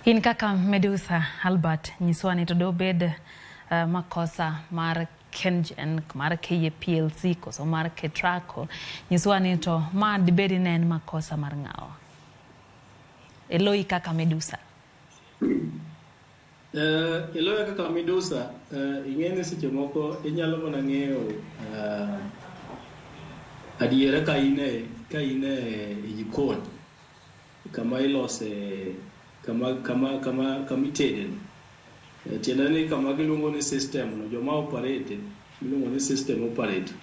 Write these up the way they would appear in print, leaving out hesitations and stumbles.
In kaka Midusa Albert nyiswani to do bed makosa mar Kengen mar KPLC koso mar KETRACO nyiswani to ma dibedi nen makosa mar ng'awa eloi kaka Midusa eloi kaka Midusa ing'ene seche moko inyalo mana ng'eyo adiera ka ine jikon kama ilose kama itede tienda ni kama giluongo ni system no joma operate giluongo ni system operate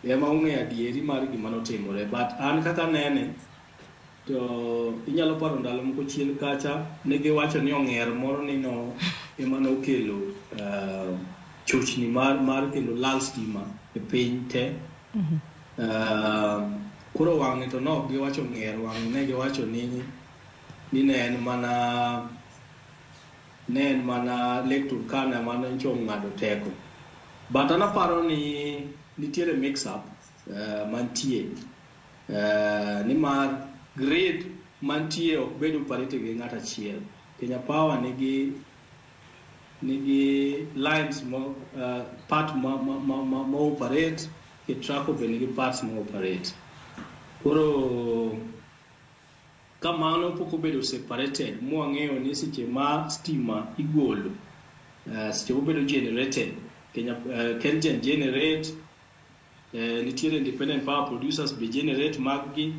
ema ong'e adieri mar gima notimore but an kaka nene to inyalo paro ndalo moko chien kacha ne giwacho ni ong'er moro ni no ema nokelo chochni mar kelo lal stima e piny te kuro wang'e to no giwacho ng'er wang'e ne giwacho ni ne en mana Lake Turkana mana chong ng'ado teko but anaparo ni nitiere mix up mantie ni mar grade mantie ok bedo parite gi ng'ata achiel. Kenya Power nigi lines mo part ma operate, KETRACO be nigi parts mo operate. Koro kamano poko bedo separated mo ang'eyo ni seche ma stima igolo seche obedo generated Kengen generate nitiere independent power producers be generate maggi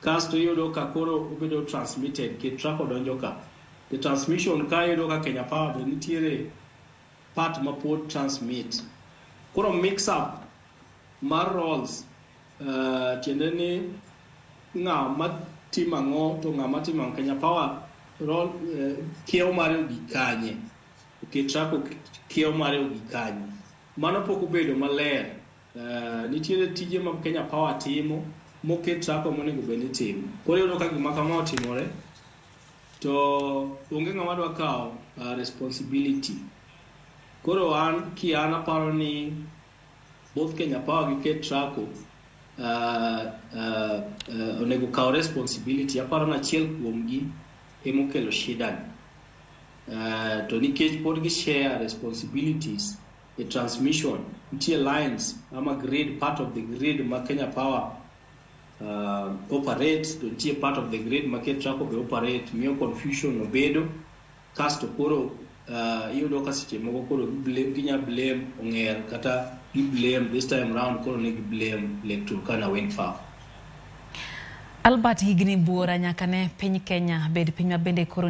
kasto yudo ka koro obedo transmitted KETRACO donjo ka the transmission ka yudo ka Kenya Power be nitiere part ma pod transmit koro mix up mar roles tiende ni ng'ama timango to ng'ama timang Kenya Power role kiew mare gikanye KETRACO kiew mare gikanye mano pok obedo maler nitiere tije ma Kenya Power timo mo KETRACO monego bed ni timo koro yudo ka gima kama otimore to onge ng'ama dwa kawo responsibility koro an aparo ni both Kenya Power gi KETRACO onego kawo responsibility aparo na achiel kuomgi emokelo shida to nikech pod gi share responsibilities the transmission nitie lines ama grid part of the grid ma Kenya Power operate to nitie part of the grid ma KETRACO be operate miyo confusion obedo kasto koro iyudo ka seche moko koro ginya blame ong'er kata gi blame this time round koro ne gi blame Lake Turkana wind farm. Albert higni buora nyaka ne piny Kenya bed piny mabende koro